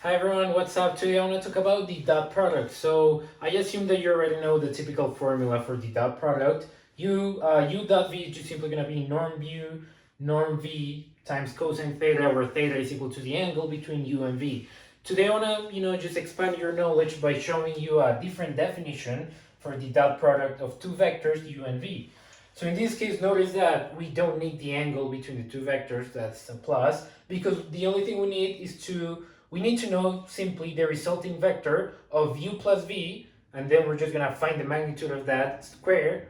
Hi everyone, what's up? Today I want to talk about the dot product. So I assume that you already know the typical formula for the dot product. U dot v is just simply going to be norm v times cosine theta, where theta is equal to the angle between u and v. Today I want to just expand your knowledge by showing you a different definition for the dot product of two vectors u and v. So in this case, notice that we don't need the angle between the two vectors, that's a plus, because the only thing we need to know simply the resulting vector of u plus v, and then we're just going to find the magnitude of that square,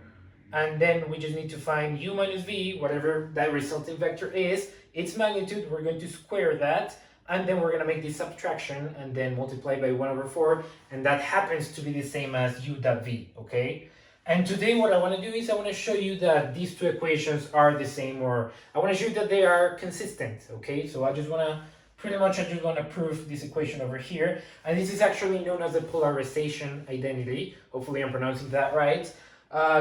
and then we just need to find u minus v, whatever that resulting vector is, its magnitude. We're going to square that, and then we're going to make this subtraction and then multiply by 1 over 4, and that happens to be the same as u dot v, okay? And today what I want to do is I want to show you that these two equations are the same, or I want to show you that they are consistent, okay? So I just want to prove this equation over here. And this is actually known as the polarization identity. Hopefully I'm pronouncing that right.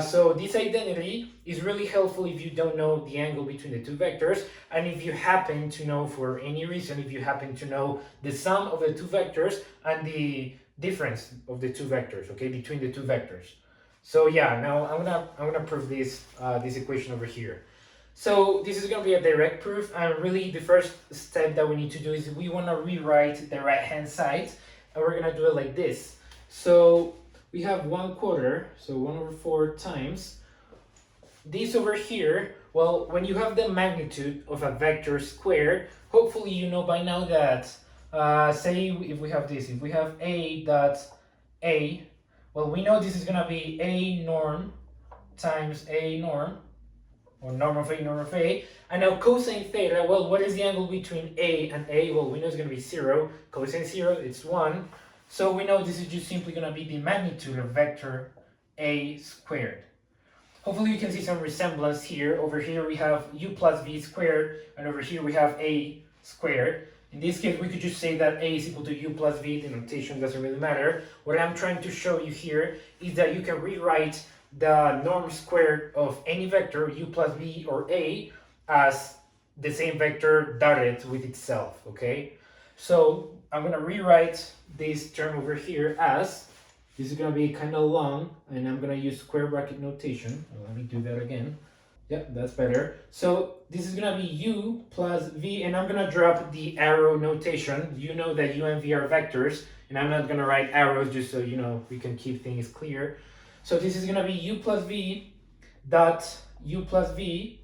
So this identity is really helpful if you don't know the angle between the two vectors, and if you happen to know, for any reason, if you happen to know the sum of the two vectors and the difference of the two vectors, okay, between the two vectors. So yeah, now I'm gonna prove this equation over here. So this is going to be a direct proof, and really the first step that we need to do is we want to rewrite the right hand side, and we're going to do it like this. So we have 1/4, so 1 over 4 times this over here. Well, when you have the magnitude of a vector squared, hopefully you know by now that say if we have this, if we have a dot a, well, we know this is going to be a norm times a norm, or norm of A. And now cosine theta, well, what is the angle between A and A? Well, we know it's going to be 0. Cosine 0, it's 1. So we know this is just simply going to be the magnitude of vector A squared. Hopefully you can see some resemblance here. Over here we have u plus v squared, and over here we have A squared. In this case, we could just say that A is equal to u plus v. The notation doesn't really matter. What I'm trying to show you here is that you can rewrite the norm squared of any vector, u plus v or a, as the same vector dotted with itself, okay? So I'm going to rewrite this term over here as, this is going to be kind of long, and I'm going to use square bracket notation. Let me do that again. Yep, that's better. So this is going to be u plus v, and I'm going to drop the arrow notation. You know that u and v are vectors, and I'm not going to write arrows just so you know we can keep things clear. So this is going to be u plus v dot u plus v.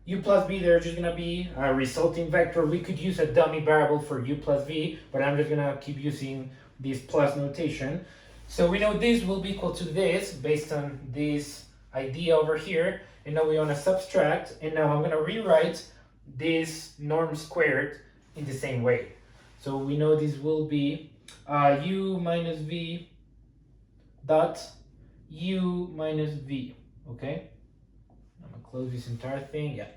U plus v, they're just going to be a resulting vector. We could use a dummy variable for u plus v, but I'm just going to keep using this plus notation. So we know this will be equal to this based on this idea over here. And now we want to subtract. And now I'm going to rewrite this norm squared in the same way. So we know this will be u minus v dot u minus v, okay? I'm gonna close this entire thing, yeah.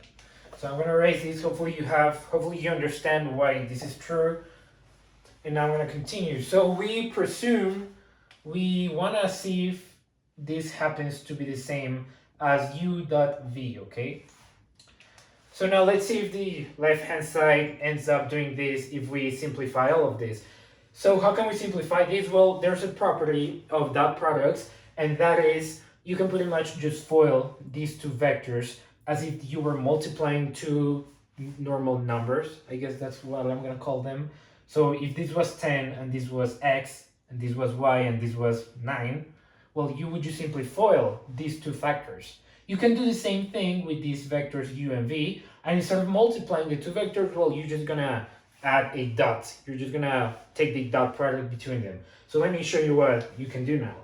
So I'm gonna erase this, hopefully you understand why this is true. And now I'm gonna continue. So we presume, we wanna see if this happens to be the same as u dot v, okay? So now let's see if the left hand side ends up doing this if we simplify all of this. So how can we simplify this? Well, there's a property of dot products, and that is you can pretty much just FOIL these two vectors as if you were multiplying two normal numbers. I guess that's what I'm going to call them. So if this was 10 and this was x and this was y and this was 9, well, you would just simply FOIL these two factors. You can do the same thing with these vectors u and v, and instead of multiplying the two vectors, well, you're just going to add a dot. You're just going to take the dot product between them. So let me show you what you can do now.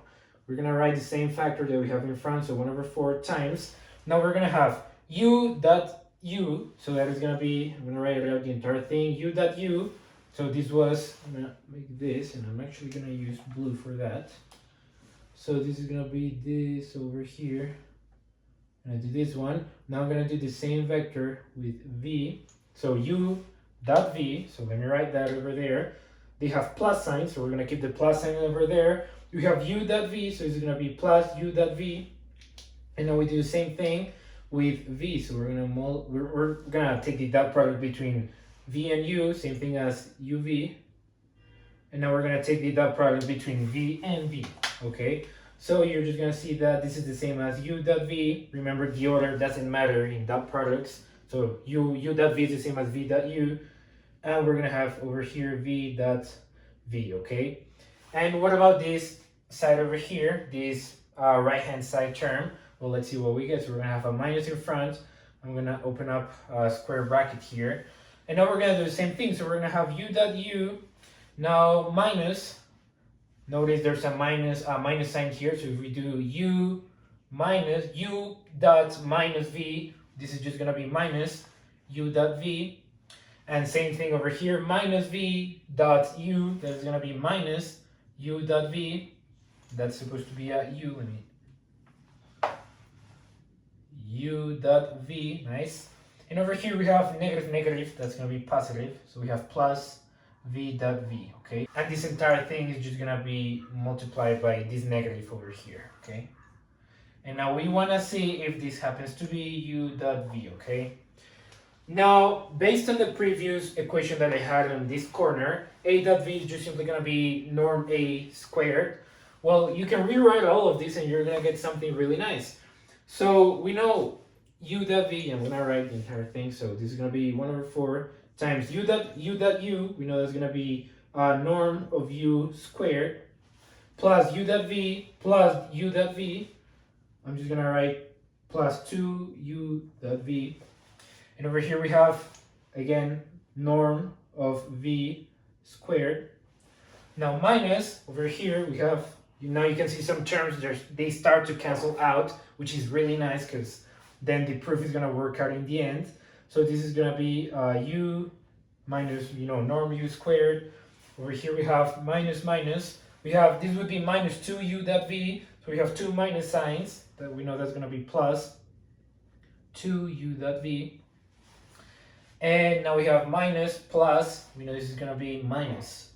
We're going to write the same factor that we have in front, so 1 over 4 times. Now we're going to have u dot u, so that is going to be, I'm going to write out the entire thing, u dot u. So this was, I'm going to make this, and I'm actually going to use blue for that. So this is going to be this over here. I'm going to do this one. Now I'm going to do the same vector with v. So u dot v, so let me write that over there. They have plus signs, so we're going to keep the plus sign over there. We have u dot v, so it's going to be plus u dot v. And now we do the same thing with v. So we're gonna take the dot product between v and u, same thing as uv. and now we're gonna take the dot product between v and v, okay? So you're just gonna see that this is the same as u dot v. Remember, the order doesn't matter in dot products. So u dot v is the same as v dot u, and we're gonna have over here v dot v, okay? And what about this side over here, this right hand side term? Well, let's see what we get. So we're gonna have a minus in front. I'm gonna open up a square bracket here, and now we're gonna do the same thing. So we're gonna have u dot u now minus. Notice there's a minus sign here. So if we do u minus u dot minus v, this is just gonna be minus u dot v. And same thing over here, minus v dot u, that's gonna be minus u dot v. That's supposed to be a u, let me, u dot v, nice. And over here we have negative, negative, that's gonna be positive. So we have plus v dot v, okay? And this entire thing is just gonna be multiplied by this negative over here, okay? And now we wanna see if this happens to be u dot v, okay? Now, based on the previous equation that I had on this corner, a dot v is just simply gonna be norm a squared. Well, you can rewrite all of this and you're gonna get something really nice. So we know u dot v, I'm gonna write the entire thing, so this is gonna be 1/4 times u dot u, we know that's gonna be norm of u squared, plus u dot v plus u dot v. I'm just gonna write plus 2u dot v. And over here we have, again, norm of v squared. Now minus, over here we have, now you can see some terms, they start to cancel out, which is really nice because then the proof is going to work out in the end. So this is going to be u minus, norm u squared. Over here we have minus minus. We have, this would be minus 2u dot v. So we have two minus signs, that we know that's going to be plus 2u dot v. And now we have minus plus, we know this is going to be minus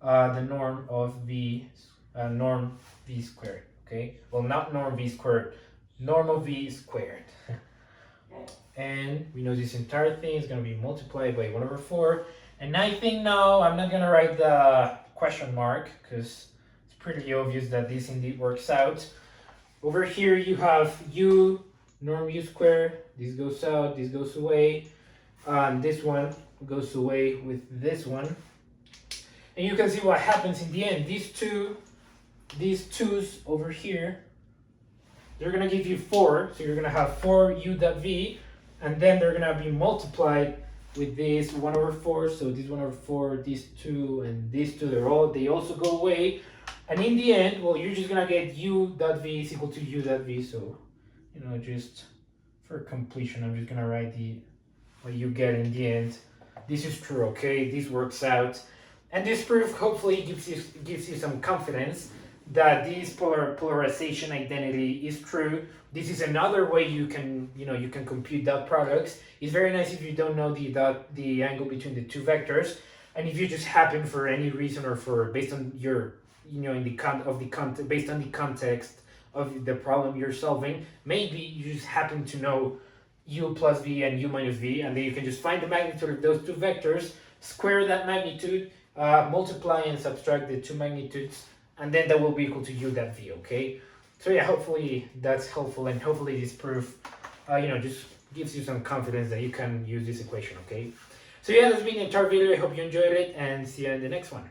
the norm of v, norm v squared, okay? Well, not norm v squared, norm of v squared. And we know this entire thing is going to be multiplied by 1/4. And I think now I'm not going to write the question mark because it's pretty obvious that this indeed works out. Over here you have u, norm u squared, this goes out, this goes away. This one goes away with this one, and you can see what happens in the end. These twos over here, they're gonna give you 4, so you're gonna have 4u dot v, and then they're gonna be multiplied with this 1/4. So this 1/4, these two, and these two, they also go away, and in the end, well, you're just gonna get u dot v is equal to u dot v. So, just for completion, I'm just gonna write what you get in the end. This is true, okay? This works out. And this proof hopefully gives you some confidence that this polarization identity is true. This is another way you can compute dot products. It's very nice if you don't know the angle between the two vectors, and if you just happen for any reason or based on your based on the context of the problem you're solving, maybe you just happen to know u plus v and u minus v, and then you can just find the magnitude of those two vectors, square that magnitude, multiply and subtract the two magnitudes, and then that will be equal to u dot v, okay? So yeah, hopefully that's helpful, and hopefully this proof, just gives you some confidence that you can use this equation, okay? So yeah, that's been the entire video. I hope you enjoyed it, and see you in the next one.